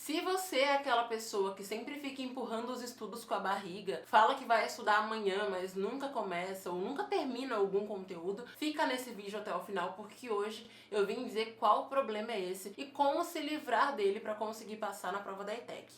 Se você é aquela pessoa que sempre fica empurrando os estudos com a barriga, fala que vai estudar amanhã, mas nunca começa ou nunca termina algum conteúdo, fica nesse vídeo até o final, porque hoje eu vim dizer qual o problema é esse e como se livrar dele para conseguir passar na prova da ETEC.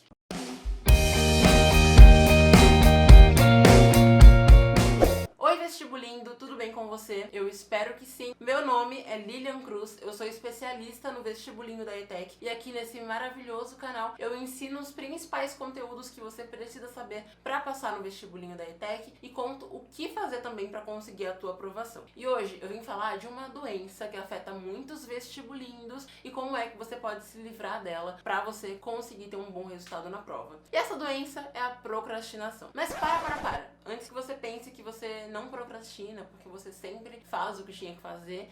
Oi vestibulindo, tudo bem com você? Eu espero que sim. Meu nome é Lilian Cruz, eu sou especialista no vestibulinho da ETEC e aqui nesse maravilhoso canal eu ensino os principais conteúdos que você precisa saber para passar no vestibulinho da ETEC e conto o que fazer também para conseguir a tua aprovação. E hoje eu vim falar de uma doença que afeta muitos vestibulindos e como é que você pode se livrar dela para você conseguir ter um bom resultado na prova. E essa doença é a procrastinação. Mas para! Antes que você pense que você não procrastina, porque você sempre faz o que tinha que fazer,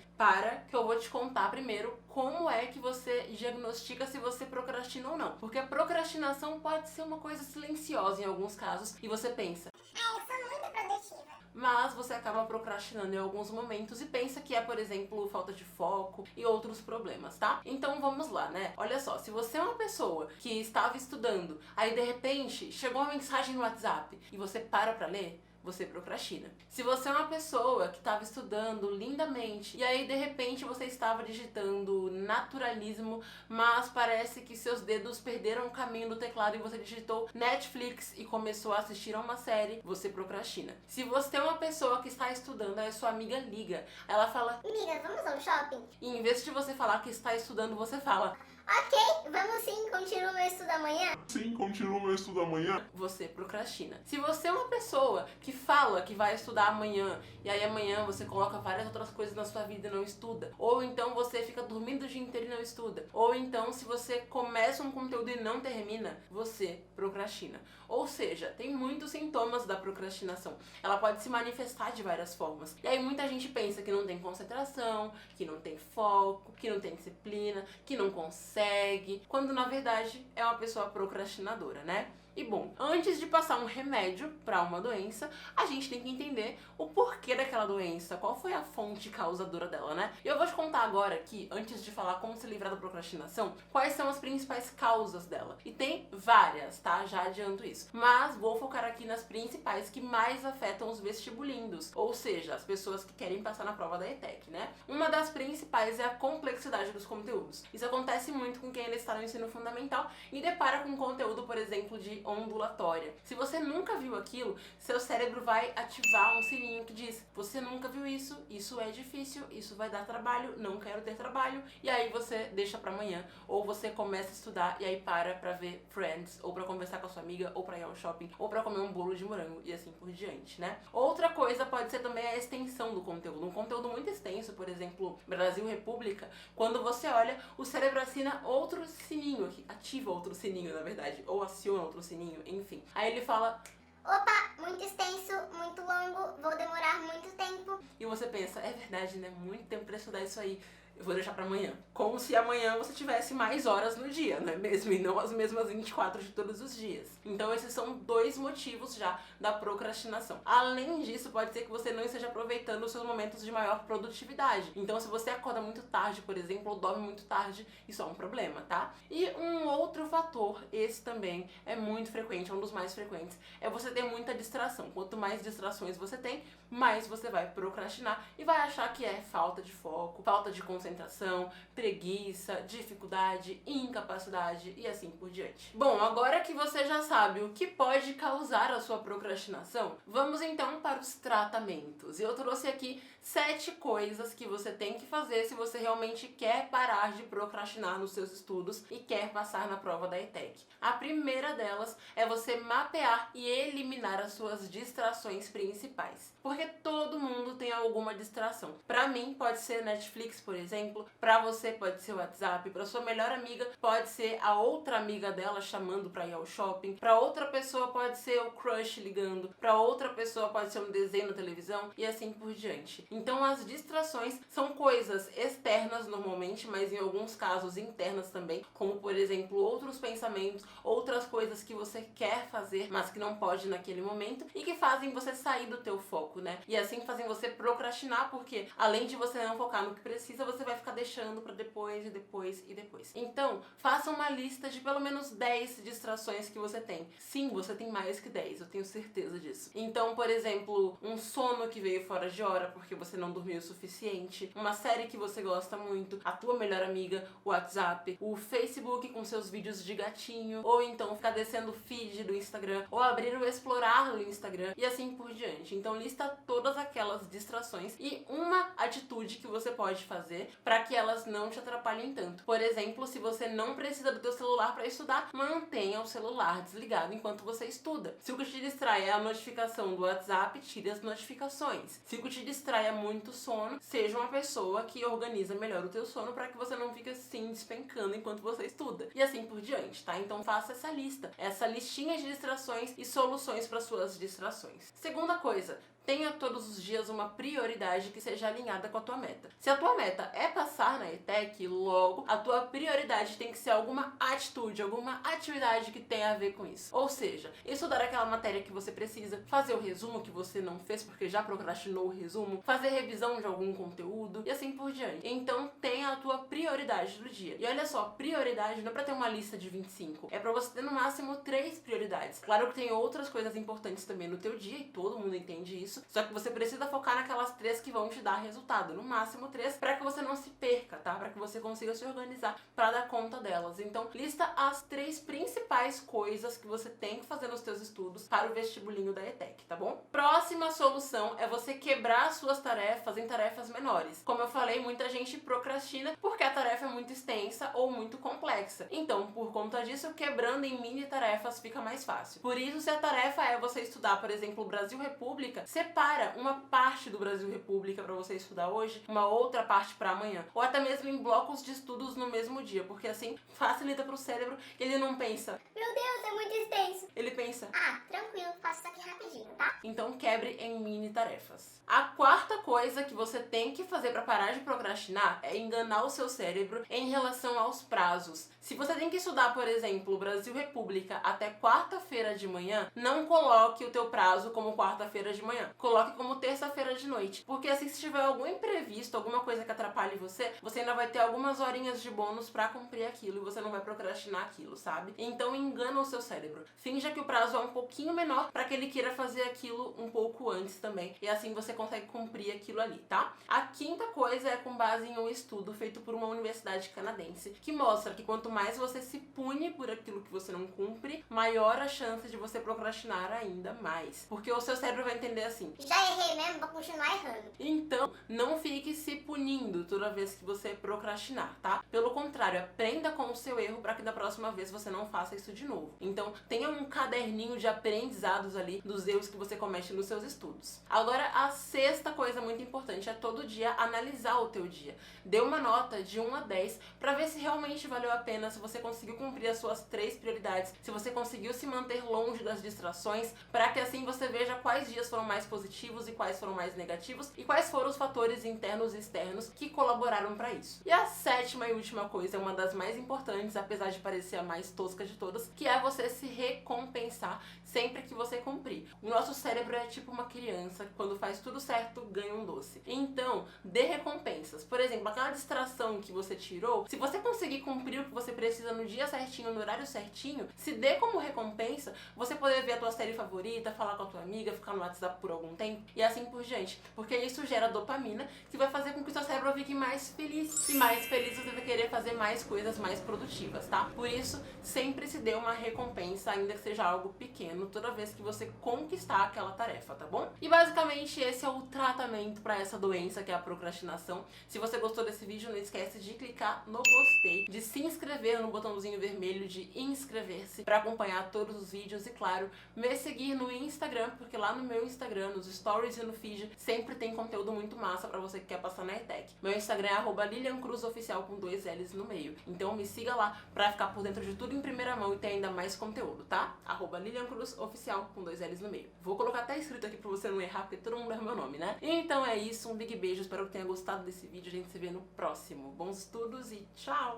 que eu vou te contar primeiro como é que você diagnostica se você procrastina ou não. Porque a procrastinação pode ser uma coisa silenciosa em alguns casos e você pensa, eu sou muito produtiva. mas você acaba procrastinando em alguns momentos e pensa que é, por exemplo, falta de foco e outros problemas, tá? Então vamos lá, né? Olha só, se você é uma pessoa que estava estudando, aí de repente chegou uma mensagem no WhatsApp e você para pra ler, você procrastina. Se você é uma pessoa que estava estudando lindamente e aí de repente você estava digitando naturalismo, mas parece que seus dedos perderam o caminho do teclado e você digitou Netflix e começou a assistir a uma série, você procrastina. Se você é uma pessoa que está estudando, aí sua amiga liga, ela fala, Amiga, vamos ao shopping? e em vez de você falar que está estudando, você fala, Ok, vamos sim, continua meu estudo amanhã? Sim, continua meu estudo amanhã. você procrastina. Se você é uma pessoa que fala que vai estudar amanhã e aí amanhã você coloca várias outras coisas na sua vida e não estuda, ou então você fica dormindo o dia inteiro e não estuda, ou então se você começa um conteúdo e não termina, você procrastina. Ou seja, tem muitos sintomas da procrastinação. Ela pode se manifestar de várias formas. E aí muita gente pensa que não tem concentração, que não tem foco, que não tem disciplina, que não consegue, quando na verdade é uma pessoa procrastinadora, né? E bom, antes de passar um remédio para uma doença, a gente tem que entender o porquê daquela doença, qual foi a fonte causadora dela, né? E eu vou te contar agora aqui, antes de falar como se livrar da procrastinação, quais são as principais causas dela. E tem várias, tá? Já adianto isso. Mas vou focar aqui nas principais que mais afetam os vestibulindos, ou seja, as pessoas que querem passar na prova da ETEC, né? Uma das principais é a complexidade dos conteúdos. Isso acontece muito com quem ainda está no ensino fundamental e depara com conteúdo, por exemplo, de ondulatória. Se você nunca viu aquilo, seu cérebro vai ativar um sininho que diz, você nunca viu isso, isso é difícil, isso vai dar trabalho, não quero ter trabalho, e aí você deixa pra amanhã, ou você começa a estudar e aí pra ver Friends, ou pra conversar com a sua amiga, ou pra ir ao shopping, ou pra comer um bolo de morango, e assim por diante, né? Outra coisa pode ser também a extensão do conteúdo. Um conteúdo muito extenso, por exemplo, Brasil República, quando você olha, o cérebro assina outro sininho aqui, ativa outro sininho, na verdade, ou aciona outro sininho, enfim. Aí ele fala, Opa, muito extenso, muito longo, vou demorar muito tempo. e você pensa, é verdade, né? Muito tempo pra estudar isso aí. Eu vou deixar pra amanhã. Como se amanhã você tivesse mais horas no dia, não é mesmo? E não as mesmas 24 de todos os dias. Então esses são dois motivos já da procrastinação. Além disso, pode ser que você não esteja aproveitando os seus momentos de maior produtividade. Então se você acorda muito tarde, por exemplo, ou dorme muito tarde, isso é um problema, tá? E um outro fator, esse também é muito frequente, é um dos mais frequentes, é você ter muita distração. Quanto mais distrações você tem, mais você vai procrastinar e vai achar que é falta de foco, falta de concentração, preguiça, dificuldade, incapacidade e assim por diante. Bom, agora que você já sabe o que pode causar a sua procrastinação, vamos então para os tratamentos. Eu trouxe aqui 7 coisas que você tem que fazer se você realmente quer parar de procrastinar nos seus estudos e quer passar na prova da ETEC. A primeira delas é você mapear e eliminar as suas distrações principais. Porque todo mundo tem alguma distração. Pra mim pode ser Netflix, por exemplo, pra você pode ser o WhatsApp, pra sua melhor amiga pode ser a outra amiga dela chamando pra ir ao shopping, pra outra pessoa pode ser o crush ligando, pra outra pessoa pode ser um desenho na televisão e assim por diante. Então as distrações são coisas externas normalmente, mas em alguns casos internas também, como por exemplo outros pensamentos, outras coisas que você quer fazer, mas que não pode naquele momento e que fazem você sair do teu foco, né? E assim fazem você procrastinar, porque além de você não focar no que precisa, você vai ficar deixando pra depois e depois e depois. Então, faça uma lista de pelo menos 10 distrações que você tem. Sim, você tem mais que 10, eu tenho certeza disso. Então, por exemplo, um sono que veio fora de hora porque você não dormiu o suficiente, uma série que você gosta muito, a tua melhor amiga, o WhatsApp, o Facebook com seus vídeos de gatinho, ou então ficar descendo o feed do Instagram, ou abrir o explorar do Instagram e assim por diante. Então lista todas aquelas distrações e uma atitude que você pode fazer para que elas não te atrapalhem tanto. Por exemplo, se você não precisa do teu celular para estudar, mantenha o celular desligado enquanto você estuda. Se o que te distrai é a notificação do WhatsApp, tire as notificações. Se o que te distrai é muito sono, seja uma pessoa que organiza melhor o teu sono para que você não fique assim despencando enquanto você estuda. E assim por diante, tá? Então faça essa lista, essa listinha de distrações e soluções para suas distrações. Segunda coisa, tenha todos os dias uma prioridade que seja alinhada com a tua meta. Se a tua meta é passar na ETEC, logo a tua prioridade tem que ser alguma atitude, alguma atividade que tenha a ver com isso. Ou seja, estudar aquela matéria que você precisa, fazer o resumo que você não fez porque já procrastinou o resumo, fazer revisão de algum conteúdo e assim por diante. Então tenha a tua prioridade do dia. E olha só, prioridade não é pra ter uma lista de 25, é pra você ter no máximo 3 prioridades. Claro que tem outras coisas importantes também no teu dia e todo mundo entende isso. Só que você precisa focar naquelas 3 que vão te dar resultado, no máximo 3, para que você não se perca, tá? Para que você consiga se organizar para dar conta delas. Então, lista as 3 principais coisas que você tem que fazer nos teus estudos para o vestibulinho da ETEC, tá bom? Próxima solução é você quebrar suas tarefas em tarefas menores. Como eu falei, muita gente procrastina porque a tarefa é muito extensa ou muito complexa. Então, por conta disso, quebrando em mini tarefas fica mais fácil. Por isso, se a tarefa é você estudar, por exemplo, o Brasil República, separa uma parte do Brasil República para você estudar hoje, uma outra parte para amanhã, ou até mesmo em blocos de estudos no mesmo dia, porque assim facilita para o cérebro, ele não pensa, Meu Deus, é muito extenso. ele pensa, Ah, tranquilo, faço isso aqui rapidinho, tá? então quebre em mini tarefas. A quarta coisa que você tem que fazer para parar de procrastinar é enganar o seu cérebro em relação aos prazos. Se você tem que estudar, por exemplo, o Brasil República até quarta-feira de manhã, não coloque o teu prazo como quarta-feira de manhã. Coloque como terça-feira de noite. Porque assim, se tiver algum imprevisto, alguma coisa que atrapalhe você, você ainda vai ter algumas horinhas de bônus pra cumprir aquilo e você não vai procrastinar aquilo, sabe? Então engana o seu cérebro. Finja que o prazo é um pouquinho menor pra que ele queira fazer aquilo um pouco antes também. E assim você consegue cumprir aquilo ali, tá? A quinta coisa é com base em um estudo feito por uma universidade canadense, que mostra que quanto mais você se pune por aquilo que você não cumpre, maior a chance de você procrastinar ainda mais. Porque o seu cérebro vai entender assim, Já errei mesmo, vou continuar errando. então, não fique se punindo toda vez que você procrastinar, tá? Pelo contrário, aprenda com o seu erro para que da próxima vez você não faça isso de novo. Então, tenha um caderninho de aprendizados ali dos erros que você comete nos seus estudos. Agora, a sexta coisa muito importante é todo dia analisar o teu dia. Dê uma nota de 1 a 10 para ver se realmente valeu a pena, se você conseguiu cumprir as suas 3 prioridades, se você conseguiu se manter longe das distrações, para que assim você veja quais dias foram mais positivos e quais foram mais negativos e quais foram os fatores internos e externos que colaboraram para isso. E a sétima e última coisa é uma das mais importantes, apesar de parecer a mais tosca de todas, que é você se recompensar sempre que você cumprir. O nosso cérebro é tipo uma criança que quando faz tudo certo ganha um doce. Então, dê recompensas. Por exemplo, aquela distração que você tirou, se você conseguir cumprir o que você precisa no dia certinho, no horário certinho, se dê como recompensa você poder ver a tua série favorita, falar com a tua amiga, ficar no WhatsApp por algum tempo e assim por diante. Porque isso gera dopamina que vai fazer com que o seu cérebro fique mais feliz. E mais feliz você vai querer fazer mais coisas mais produtivas, tá? Por isso, sempre se dê uma recompensa, ainda que seja algo pequeno, toda vez que você conquistar aquela tarefa, tá bom? E basicamente esse é o tratamento para essa doença que é a procrastinação. Se você gostou desse vídeo, não esquece de clicar no gostei, de se inscrever no botãozinho vermelho de inscrever-se para acompanhar todos os vídeos e, claro, me seguir no Instagram, porque lá no meu Instagram, nos stories e no feed, sempre tem conteúdo muito massa pra você que quer passar na ETEC. Meu Instagram é @LilianCruzOficial com 2 L's no meio. Então me siga lá pra ficar por dentro de tudo em primeira mão e ter ainda mais conteúdo, tá? @LilianCruzOficial com 2 L's no meio. Vou colocar até escrito aqui pra você não errar, porque todo mundo erra meu nome, né? Então é isso, um big beijo, espero que tenha gostado desse vídeo. A gente se vê no próximo. Bons estudos e tchau!